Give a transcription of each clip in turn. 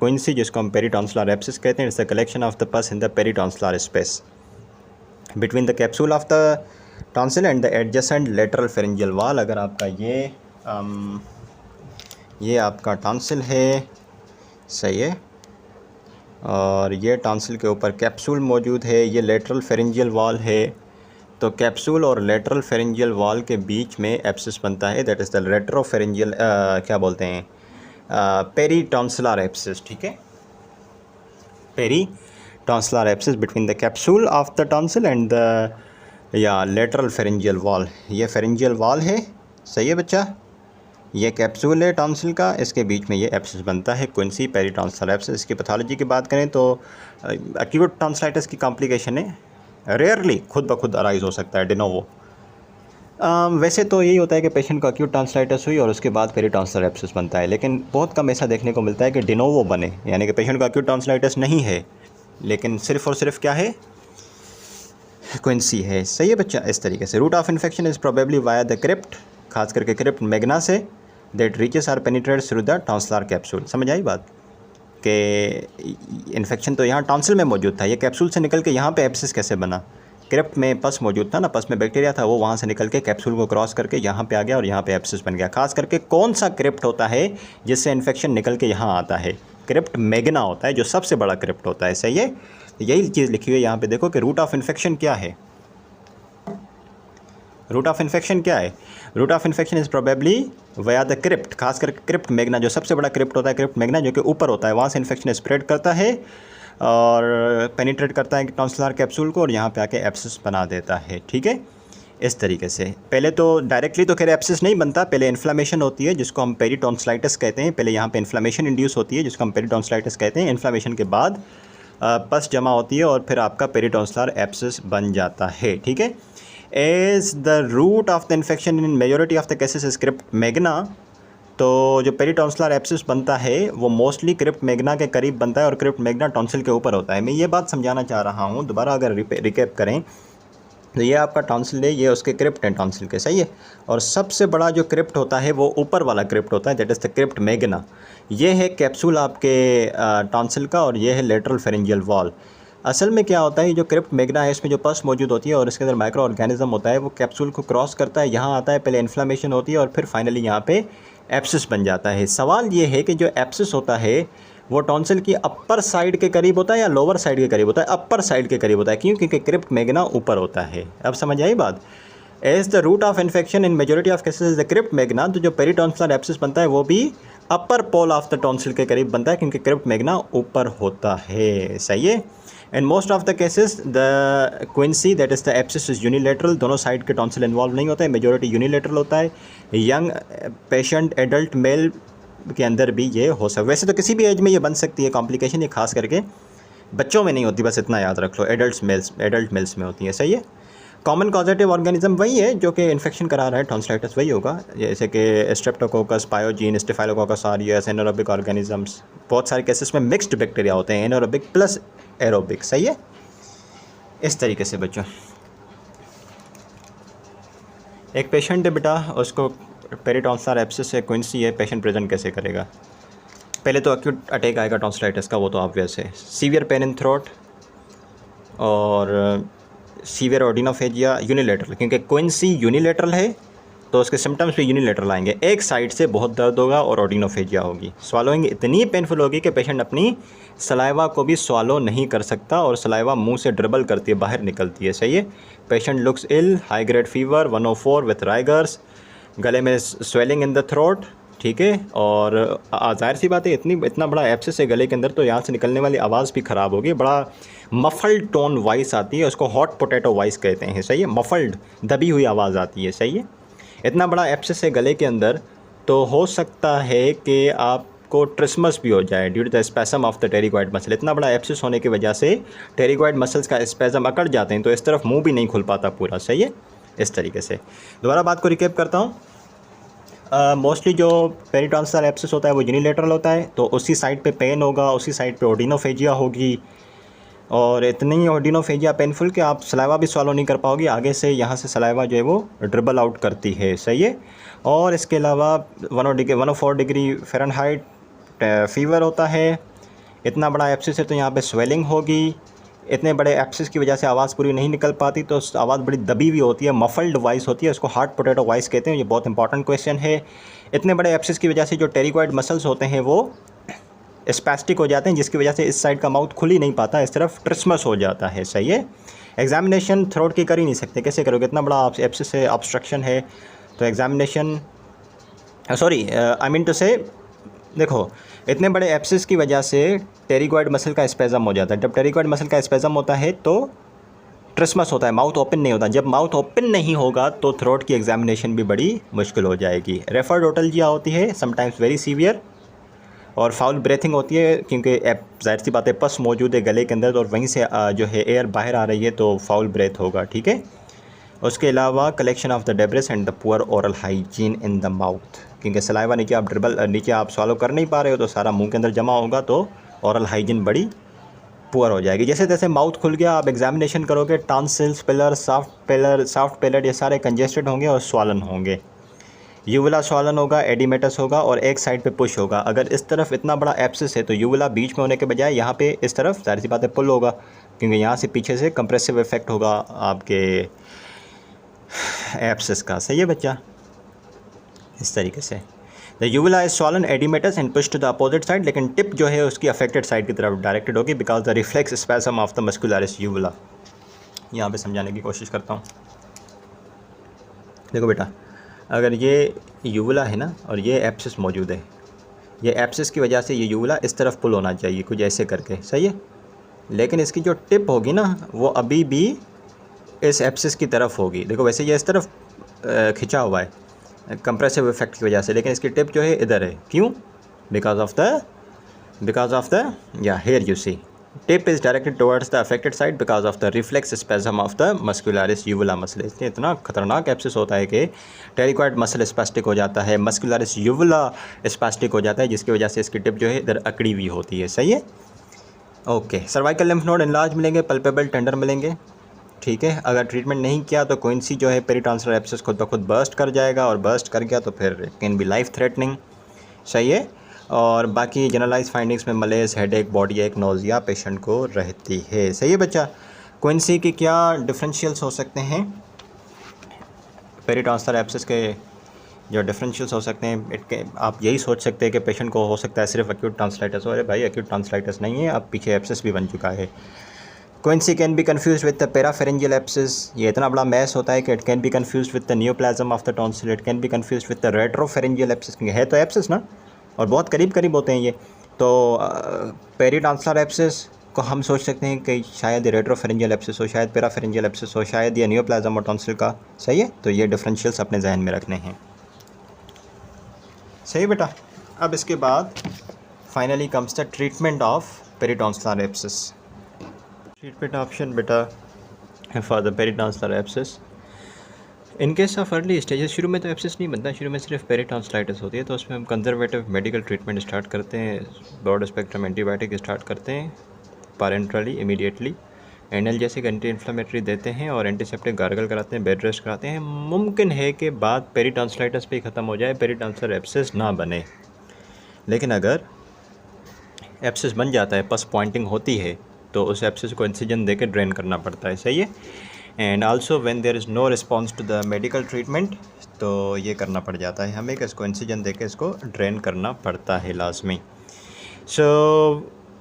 Quincy, जिसको हम पेरिटॉन्सिलर abscess कहते हैं। It's the collection of the pus in the peritonsillar space between the capsule of the tonsil and the adjacent lateral pharyngeal wall. अगर आपका ये आपका टॉन्सिल है, सही है, और ये टॉन्सिल के ऊपर कैप्सूल मौजूद है, ये लेटरल फेरेंजियल वॉल है, तो कैप्सूल और लेटरल फेरेंजियल वॉल के बीच में एब्सिस बनता है, दैट इज़ द रेट्रोफेरेंजियल क्या बोलते हैं, पेरिटॉन्सिलर एब्सिस, ठीक है, peritonsillar abscess between the capsule of the tonsil and the lateral pharyngeal wall. ये फेरेंजियल वॉल है, सही है बच्चा, ये कैप्सूल है टॉन्सिल का, इसके बीच में ये एब्सिस बनता है, क्विंसी पेरिटॉन्सिलर एब्सिस। इसकी पैथोलॉजी की बात करें तो एक्यूट टॉन्सिलाइटिस की कॉम्प्लिकेशन है, रेयरली खुद ब खुद अराइज हो सकता है डिनोवो। वैसे तो यही होता है कि पेशेंट को एक्यूट टॉन्सिलाइटिस हुई और उसके बाद पेरिटॉन्सिलर एब्सिस बनता है, लेकिन बहुत कम ऐसा देखने को मिलता है कि डिनोवो बने, यानी कि पेशेंट को एक्यूट टॉन्सिलाइटिस नहीं है लेकिन सिर्फ़ और सिर्फ क्या है, क्विंसी है, सही है बच्चा। इस तरीके से route of infection is probably via the crypt, खास करके क्रिप्ट मैग्ना से, that reaches or penetrates through the tonsillar capsule. समझ आई बात कि इन्फेक्शन तो यहाँ टॉन्सिल में मौजूद था, ये कैप्सूल से निकल के यहाँ पे एब्सिस कैसे बना, क्रिप्ट में पस मौजूद था ना, पस में बैक्टीरिया था, वो वहाँ से निकल के कैप्सूल को क्रॉस करके यहाँ पे आ गया और यहाँ पे एब्सिस बन गया। खास करके कौन सा क्रिप्ट होता है जिससे इन्फेक्शन निकल के यहाँ आता है, क्रिप्ट मैग्ना होता है, जो सबसे बड़ा क्रिप्ट होता है, सही है। यही चीज़ लिखी हुई है यहाँ पे, देखो कि रूट ऑफ इन्फेक्शन क्या है, रूट ऑफ इन्फेक्शन क्या है, route of infection is probably via the crypt, खास करके क्रिप्ट मैग्ना, जो सबसे बड़ा क्रिप्ट होता है, क्रिप्ट मैग्ना जो कि ऊपर होता है, वहाँ से इन्फेक्शन स्प्रेड करता है और पेनिट्रेट करता है टॉन्सिलर कैप्सूल को और यहाँ पे आके एब्सिस बना देता है, ठीक है। इस तरीके से पहले तो डायरेक्टली तो खैर एब्सिस नहीं बनता, पहले इन्फ्लामेशन होती है जिसको हम पेरिटॉन्सिलाइटिस कहते हैं, पहले यहाँ पे इन्फ्लामेशन इंड्यूस होती है जिसको हम पेरिटॉन्सिलाइटिस कहते हैं। इन्फ्लामेशन के बाद पस जमा होती है और फिर आपका पेरिटॉन्सिलर एब्सिस बन जाता है, ठीक है। As the route of the infection in majority of the cases is crypt magna, तो जो पेरिटॉन्सिलर एब्सिस बनता है वो मोस्टली क्रिप्ट मैग्ना के करीब बनता है और क्रिप्ट मैग्ना टॉन्सिल के ऊपर होता है। मैं ये बात समझाना चाह रहा हूँ, दोबारा अगर रिकैप करें तो ये आपका टॉन्सिल है, ये उसके क्रिप्ट हैं टॉन्सिल के, सही है, और सबसे बड़ा जो क्रिप्ट होता है वो ऊपर वाला क्रिप्ट होता है, that is the crypt Magna. ये है कैप्सूल आपके टॉन्सिल का और ये है लेटरल फेरेंजियल वॉल। असल में क्या होता है, जो क्रिप्ट मैग्ना है इसमें जो पस मौजूद होती है और इसके अंदर माइक्रो ऑर्गेनिज्म होता है, वो कैप्सूल को क्रॉस करता है, यहाँ आता है, पहले इन्फ्लामेशन होती है और फिर फाइनली यहाँ पे एब्सिस बन जाता है। सवाल ये है कि जो एब्सिस होता है वो टॉन्सिल की अपर साइड के करीब होता है या लोअर साइड के करीब होता है, अपर साइड के करीब होता है, क्यों, क्योंकि क्रिप्ट मैग्ना ऊपर होता है। अब समझ आई बात। As the route of infection in majority of cases the crypt magna, तो जो पेरिटॉन्सिलर एब्सिस बनता है वो भी upper pole of the tonsil के करीब बनता है क्योंकि क्रिप्ट मैग्ना ऊपर होता है, सही है। In most of the cases the quinsy that is the abscess is unilateral, दोनों साइड के टॉन्सिल इन्वॉल्व नहीं होता है, मेजॉरिटी यूनिलेटरल होता है। यंग पेशेंट एडल्ट मेल के अंदर भी ये हो सकता है, वैसे तो किसी भी एज में ये बन सकती है कॉम्प्लिकेशन, ये खास करके बच्चों में नहीं होती, बस इतना याद रख लो, एडल्ट मेल्स में होती है, सही है। कॉमन कॉजेटिव ऑर्गेनिज्म वही है जो कि इन्फेक्शन करा रहा है, टॉन्सिलाइटिस वही होगा, जैसे कि streptococcus, pyogenes, staphylococcus aureus, anaerobic organisms. बहुत सारे केसेस में मिक्स्ड बैक्टीरिया होते हैं, एनारोबिक प्लस एरोबिक, सही है। इस तरीके से बच्चों, एक पेशेंट है बेटा, उसको पेरिटॉन्सिलर एब्सिस से क्विंसी है, पेशेंट प्रेजेंट कैसे करेगा। पहले तो एक्यूट अटैक आएगा टॉन्सिलाइटिस का, वो तो ऑब्वियस है, सीवियर पेन इन थ्रोट और सीवियर ऑर्डिनोफेजिया यूनिलेटरल, क्योंकि क्विंसी यूनिलेटरल है तो उसके सिम्टम्स भी यूनिलेटरल आएंगे, एक साइड से बहुत दर्द होगा और ऑर्डिनोफेजिया होगी, स्वालोइंग इतनी पेनफुल होगी कि पेशेंट अपनी सलाइवा को भी स्वालो नहीं कर सकता और सलाइवा मुंह से ड्रिबल करती है, बाहर निकलती है, सही है। Patient looks ill, high grade fever 104 with rigors, गले में स्वेलिंग इन द थ्रोट, ठीक है, और जाहिर सी बात है इतना बड़ा एब्सिस है गले के अंदर, तो यहाँ से निकलने वाली आवाज़ भी ख़राब होगी, बड़ा मफल्ड टोन वॉइस आती है, उसको हॉट पोटैटो वॉइस कहते हैं, सही है, मफल्ड दबी हुई आवाज़ आती है, सही है। इतना बड़ा एब्सिस है गले के अंदर, तो हो सकता है कि आपको ट्रिस्मस भी हो जाए due to the spasm of the pterygoid muscle. इतना बड़ा एब्सिस होने की वजह से टेरिगॉइड मसल्स का स्पैसम अकड़ जाते हैं, तो इस तरफ मुंह भी नहीं खुल पाता पूरा, सही है। इस तरीके से दोबारा बात को रिकैप करता हूँ, मोस्टली जो पेरिटॉन्सिलर एब्सिस होता है वो यूनिलेटरल होता है, तो उसी साइड पे पेन होगा, उसी साइड पे ऑर्डिनोफेजिया होगी और इतनी ऑर्डिनोफेजिया पेनफुल कि आप सलाइवा भी सॉलो नहीं कर पाओगे, आगे से यहाँ से सलाइवा जो है वो ड्रिबल आउट करती है, सही है। और इसके अलावा 104 डिग्री फ़ारेनहाइट फीवर होता है, इतना बड़ा एब्सिस है तो यहाँ पे स्वेलिंग होगी। इतने बड़े एब्सिस की वजह से आवाज़ पूरी नहीं निकल पाती, तो आवाज़ बड़ी दबी हुई होती है, मफल्ड वॉइस होती है, उसको हार्ड पोटैटो वॉइस कहते हैं। ये बहुत इंपॉर्टेंट क्वेश्चन है। इतने बड़े एब्सिस की वजह से जो टेरिकॉइड मसल्स होते हैं वो स्पैस्टिक हो जाते हैं, जिसकी वजह से इस साइड का माउथ खुल ही नहीं पाता, इस तरफ ट्रिस्मस हो जाता है। सही है। एग्जामिनेशन थ्रोट की कर ही नहीं सकते, कैसे करोगे? इतना बड़ा एब्सिस है, ऑब्स्ट्रक्शन है, तो examination sorry I mean to say, देखो इतने बड़े एब्सिस की वजह से टेरिकॉइड मसल का स्पेज़म हो जाता है। जब टेरिकॉइड मसल का स्पेज़म होता है तो ट्रिस्मस होता है, माउथ ओपन नहीं होता। जब माउथ ओपन नहीं होगा तो थ्रोट की एग्जामिनेशन भी बड़ी मुश्किल हो जाएगी। रेफर्डोटल्जिया होती है, समटाइम्स वेरी सीवियर, और फाउल ब्रेथिंग होती है, क्योंकि जाहिर सी बात है पस मौजूद है गले के अंदर और वहीं से जो है एयर बाहर आ रही है, तो फाउल ब्रेथ होगा। ठीक है। उसके अलावा collection of the debris and the poor oral hygiene in the mouth, क्योंकि सलाइवा नीचे आप सॉलो कर नहीं पा रहे हो तो सारा मुंह के अंदर जमा होगा, तो ओरल हाइजीन बड़ी पुअर हो जाएगी। जैसे जैसे माउथ खुल गया, आप एग्जामिनेशन करोगे, टॉन्सिल्स, पिलर, सॉफ्ट पैलेट, ये सारे कंजेस्टेड होंगे और स्वॉलन होंगे। यूवुला स्वॉलन होगा, एडिमेटस होगा और एक साइड पे पुश होगा। अगर इस तरफ इतना बड़ा एब्सिस है तो यूवुला बीच में होने के बजाय यहाँ पे इस तरफ जाहिर सी बात है पुल होगा, क्योंकि यहाँ से पीछे से कंप्रेसिव इफेक्ट होगा आपके एब्सिस का। सही है बच्चा। इस तरीके से the uvula is swollen, oedematous and push to the opposite side, लेकिन टिप जो है उसकी अफेक्टेड साइड की तरफ डायरेक्टेड होगी because the reflex spasm of the muscularis uvula. यहाँ पे समझाने की कोशिश करता हूँ। देखो बेटा, अगर ये यूवुला है ना और ये एब्सिस मौजूद है, ये एब्सिस की वजह से ये यूवुला इस तरफ पुल होना चाहिए कुछ ऐसे करके। सही है। लेकिन इसकी जो टिप होगी ना वो अभी भी इस एब्सिस की तरफ होगी। देखो वैसे ये इस तरफ खिंचा हुआ है कंप्रेसिव इफेक्ट की वजह से, लेकिन इसकी टिप जो है इधर है। क्यों? बिकॉज ऑफ द या here you see tip is directed towards the affected side because of the reflex spasm of the muscularis uvula muscle. इसलिए इतना खतरनाक एब्सिस होता है कि टेरिकॉइड मसल स्पेस्टिक हो जाता है, मस्कुलरिस यूवुला स्पेस्टिक हो जाता है, जिसकी वजह से इसकी टिप जो है इधर अकड़ी हुई होती है। सही है। Okay. Cervical lymph node enlarge मिलेंगे, पल्पेबल टेंडर मिलेंगे। ठीक है। अगर ट्रीटमेंट नहीं किया तो कोइंसी जो है पेरिटॉन्सिलर एब्सिस खुद ब खुद बर्स्ट कर जाएगा, और बर्स्ट कर गया तो फिर कैन बी लाइफ थ्रेटनिंग। सही है। और बाकी जनरलाइज फाइंडिंग्स में मलेज, हेडेक, बॉडी एक, नोजिया पेशेंट को रहती है। सही है बच्चा। कोइंसी के क्या डिफरेंशियल्स हो सकते हैं? पेरिटॉन्सिलर एब्सिस के जो डिफरेंशियल्स हो सकते हैं, आप यही सोच सकते हैं कि पेशेंट को हो सकता है सिर्फ एक्यूट टॉन्सिलाइटिस हो। अरे भाई, एक्यूट टॉन्सिलाइटिस नहीं है, अब पीछे एब्सिस भी बन चुका है। Quinsy can be confuse with the parapharyngeal abscess. ये इतना बड़ा मैस होता है कि it can be confuse with the neoplasm of the tonsil, it can be confuse with the retropharyngeal abscess, क्योंकि है तो एब्सिस ना और बहुत करीब करीब होते हैं ये। तो पेरिटॉन्सिलर एब्सिस को हम सोच सकते हैं कि शायद रेट्रोफेरेंजियल एब्सिस हो, शायद पेराफेरेंजियल एब्सिस हो, शायद ये नियोप्लाज्म और टॉन्सिल का। सही है। तो ये डिफरेंशियल्स अपने जहन में रखने हैं। सही बेटा। अब इसके बाद finally comes the treatment of peritonsillar abscess. Treatment option बेटा for the peritonsillar abscess in case of early stages. शुरू में तो एब्सिस नहीं बनता, शुरू में सिर्फ पेरिटॉन्सिलाइटिस होती है, तो उसमें हम कंजर्वेटिव मेडिकल ट्रीटमेंट स्टार्ट करते हैं, ब्रॉड स्पेक्ट्रम एंटीबायोटिक स्टार्ट करते हैं पैरेंट्रली इमीडिएटली, एनाल्जेसिक एंटी इन्फ्लेमेटरी देते हैं और एंटीसेप्टिक गार्गल कराते हैं, बेड रेस्ट कराते हैं। मुमकिन है कि बात पेरिटॉन्सिलाइटिस पे ही ख़त्म हो जाए, पेरिटॉन्सिलर एब्सिस ना बने। लेकिन अगर एब्सिस बन जाता है, पस पॉइंटिंग होती है, तो उस एब्सिस को इंसिजन देके ड्रेन करना पड़ता है। सही है। And also when there is no response to the medical treatment, तो ये करना पड़ जाता है हमें कि इसको इंसिजन देके इसको ड्रेन करना पड़ता है लाजमी। सो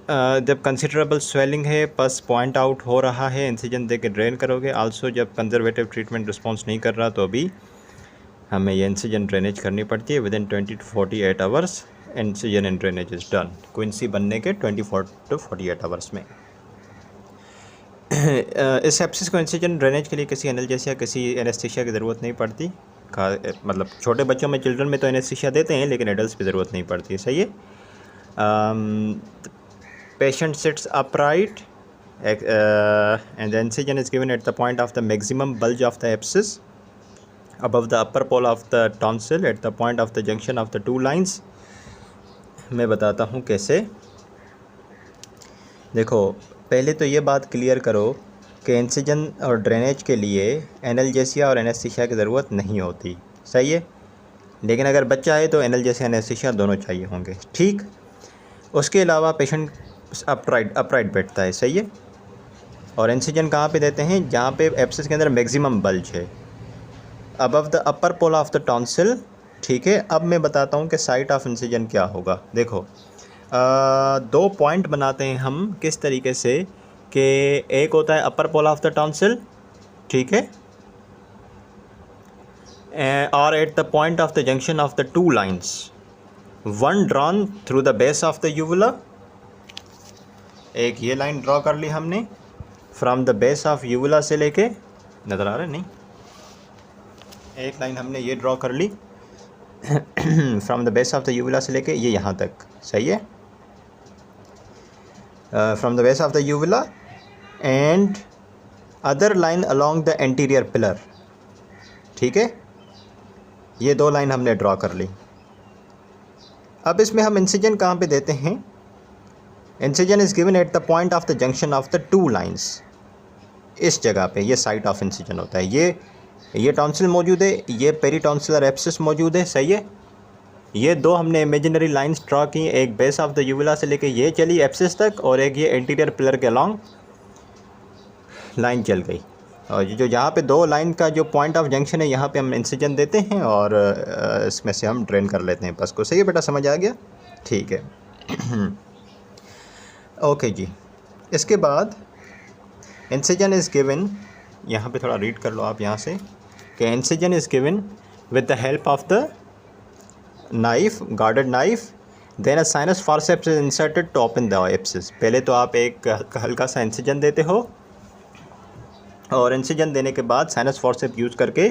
जब कंसिडरेबल स्वेलिंग है, पस पॉइंट आउट हो रहा है, इंसिजन देके ड्रेन करोगे। आल्सो जब कंजर्वेटिव ट्रीटमेंट रिस्पॉन्स नहीं कर रहा तो अभी हमें ये इंसिजन ड्रेनेज करनी पड़ती है। Within 20 to 48 hours incision and drainage is done. Quinsy बनने के 24 to 48 आवर्स में। इस एब्सिस को इंसिजन ड्रेनेज के लिए किसी एनाल्जेसिया, किसी एनेस्थीसिया की ज़रूरत नहीं पड़ती। मतलब छोटे बच्चों में, चिल्ड्रन में तो एनेस्थीसिया देते हैं, लेकिन एडल्ट की ज़रूरत नहीं पड़ती। सही है। Patient sits upright and the incision is given at the point of the maximum bulge of the abscess above the upper pole of the tonsil at the point of the junction of the two lines। मैं बताता हूँ कैसे। देखो, पहले तो ये बात clear करो कि इंसिजन और ड्रेनेज के लिए एनाल्जेसिया और एनेस्थीसिया की ज़रूरत नहीं होती। सही है। लेकिन अगर बच्चा है तो एनाल्जेसिया एनेस्थीसिया दोनों चाहिए होंगे। ठीक। उसके अलावा पेशेंट अपराइट बैठता है, सही है। और इंसिजन कहाँ पे देते हैं, जहाँ पे एब्सेस के अंदर मैक्सिमम बल्ज है, above the upper pole of the tonsil. ठीक है, अब मैं बताता हूँ कि साइट ऑफ इंसिजन क्या होगा। देखो, दो पॉइंट बनाते हैं हम किस तरीके से कि एक होता है अपर पोल ऑफ द टॉन्सिल, ठीक है, और eight the point of the junction of the two lines, one drawn through the base of the uvula. एक ये लाइन ड्रॉ कर ली हमने from the base of uvula से लेके, नज़र आ रहा है नहीं, एक लाइन हमने ये ड्रॉ कर ली from the base of the uvula से लेके ये यहाँ तक, सही है, from the base of the uvula and other line along the anterior pillar. ठीक है, ये दो लाइन हमने ड्रॉ कर ली। अब इसमें हम इंसिजन कहाँ पे देते हैं, incision is given at the point of the junction of the two lines. इस जगह पे ये साइट ऑफ इंसिजन होता है। ये टॉन्सिल मौजूद है, ये पेरीटॉन्सिलर एब्सिस मौजूद है, सही है। ये दो हमने इमेजिनरी लाइंस ड्रॉ की, एक बेस ऑफ द यूवुला से लेके ये चली एब्सिस तक, और एक ये एंटीरियर पिलर के अलॉन्ग लाइन चल गई। और जो यहाँ पे दो लाइन का जो पॉइंट ऑफ जंक्शन है, यहाँ पे हम इंसिजन देते हैं और इसमें से हम ड्रेन कर लेते हैं पस को। सही है बेटा, समझ आ गया? ठीक है ओके जी। इसके बाद इंसिजन इज़ गिवन, यहाँ पे थोड़ा रीड कर लो आप यहाँ से, कि incision is given with the help of the knife, guarded knife, then a sinus forceps is inserted to open the abscess. पहले तो आप एक हल्का सा इंसिजन देते हो, और इंसिजन देने के बाद साइनस फॉरसेप यूज़ करके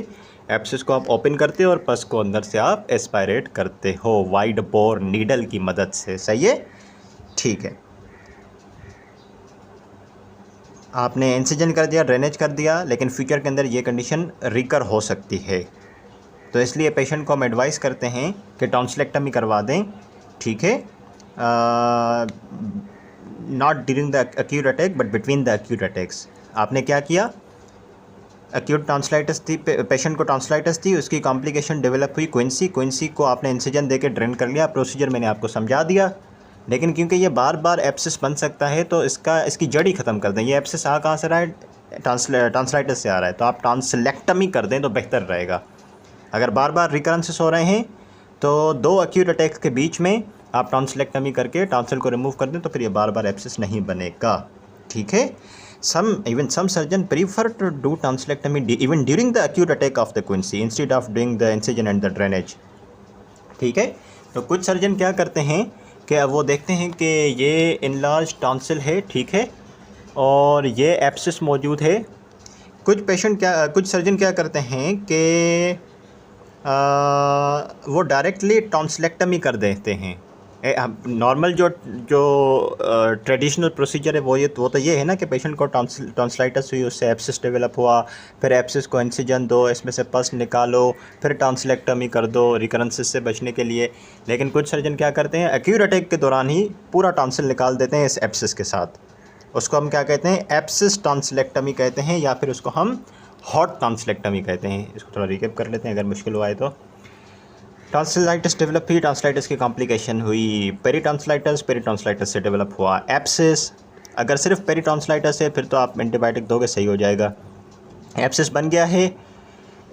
एब्सिस को आप ओपन करते हो और पस को अंदर से आप एस्पायरेट करते हो वाइड बोर नीडल की मदद से, सही है। ठीक है, आपने इंसिजन कर दिया, ड्रेनेज कर दिया, लेकिन फ्यूचर के अंदर ये कंडीशन रिकर हो सकती है, तो इसलिए पेशेंट को हम एडवाइस करते हैं कि टॉन्सिलेक्टमी करवा दें। ठीक है, not during the acute attack but between the acute attacks. आपने क्या किया, एक्यूट टॉन्सिलाइटिस थी, पेशेंट को टॉन्सिलाइटिस थी, उसकी कॉम्प्लिकेशन डेवलप हुई क्विंसी को आपने इंसिजन देके ड्रेन कर लिया, प्रोसीजर मैंने आपको समझा दिया। लेकिन क्योंकि ये बार बार एब्सिस बन सकता है, तो इसकी जड़ ही ख़त्म कर दें। ये एब्सिस कहाँ से रहा है, टॉन्सिलाइटिस से आ रहा है, तो आप टॉन्सिलेक्टमी कर दें तो बेहतर रहेगा। अगर बार बार रिकरेंसेस हो रहे हैं, तो दो एक्यूट अटैक्स के बीच में आप टॉन्सिलेक्टमी करके टॉन्सिल को रिमूव कर दें, तो फिर ये बार बार एब्सिस नहीं बनेगा। ठीक है, some surgeon prefer to do tonsillectomy even during the acute attack of the quinsy instead of doing the incision and the drainage। ठीक है, तो कुछ सर्जन क्या करते हैं कि अब वो देखते हैं कि ये इनलार्ज टॉन्सिल है, ठीक है, और ये एब्सिस मौजूद है। कुछ सर्जन क्या करते हैं कि वो डायरेक्टली टॉन्सिलेक्टमी कर देते हैं। नॉर्मल जो ट्रेडिशनल प्रोसीजर है वो तो ये है ना कि पेशेंट को टॉन्सिलाइटिस हुई, उससे एब्सिस डेवलप हुआ, फिर एब्सिस को इंसिजन दो, इसमें से पस निकालो, फिर टॉन्सिलेक्टमी कर दो रिकरेंसेस से बचने के लिए। लेकिन कुछ सर्जन क्या करते हैं, एक्यूट अटैक के दौरान ही पूरा टॉन्सिल निकाल देते हैं इस एब्सिस के साथ। उसको हम क्या कहते हैं, एब्सिस टॉन्सिलेक्टमी कहते हैं, या फिर उसको हम हॉट टॉन्सिलेक्टमी कहते हैं। इसको थोड़ा रिकैप कर लेते हैं अगर मुश्किल हुआ है तो। टॉन्सिलाइटिस डेवलप हुई, टॉन्सिलाइटिस की कॉम्प्लिकेशन हुई पेरीटॉन्सिलाइटिस से डेवलप हुआ एब्सिस। अगर सिर्फ पेरीटॉन्सिलाइटिस है फिर तो आप एंटीबायोटिक दोगे, सही हो जाएगा। एब्सिस बन गया है,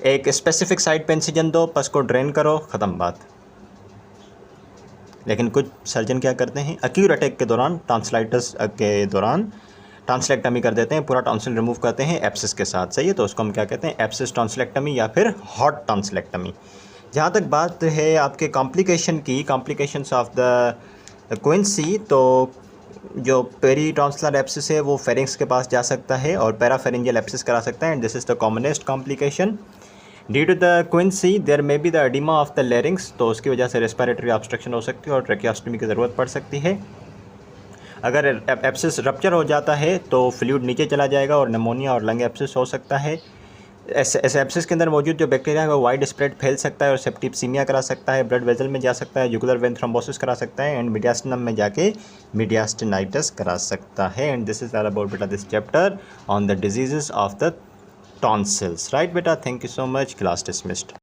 एक स्पेसिफिक साइट पे इंसिजन दो, पस को ड्रेन करो, ख़त्म बात। लेकिन कुछ सर्जन क्या करते हैं, एक्यूट अटैक के दौरान टॉन्सिलाइटिस के दौरान टॉन्सिलेक्टमी कर देते हैं, पूरा टॉन्सिल रिमूव करते हैं एब्सिस के साथ, सही है। तो उसको हम क्या कहते हैं, एब्सिस टॉन्सिलेक्टमी या फिर हॉट टॉन्सिलेक्टमी। जहाँ तक बात है आपके कॉम्प्लिकेशंस ऑफ द क्विंसी, तो जो पेरीटॉन्सिलर एब्सिस है वो फेरिंग्स के पास जा सकता है और पैराफेरिंजियल एब्सिस करा सकता है, and this is the commonest complication. Due to the quinsy there may be the oedema of the larynx, तो उसकी वजह से रेस्पिरेटरी ऑब्स्ट्रक्शन हो सकती है और ट्रैकियोस्टमी की ज़रूरत पड़ सकती है। अगर एब्सिस रप्चर हो जाता है तो फ्लूइड नीचे चला जाएगा और निमोनिया और लंग एब्सिस हो सकता है। ऐसे एब्सिस के अंदर मौजूद जो बैक्टीरिया है वो वाइड स्प्रेड फैल सकता है और सेप्टिसीमिया करा सकता है, ब्लड वेजल में जा सकता है, जुगुलर वेन थ्रोम्बोसिस करा सकता है, एंड मीडियास्टिनम में जाके मीडियास्टिनाइटिस करा सकता है। And this is all about बेटा this chapter on the diseases of the tonsils, right बेटा। Thank you so much, class dismissed.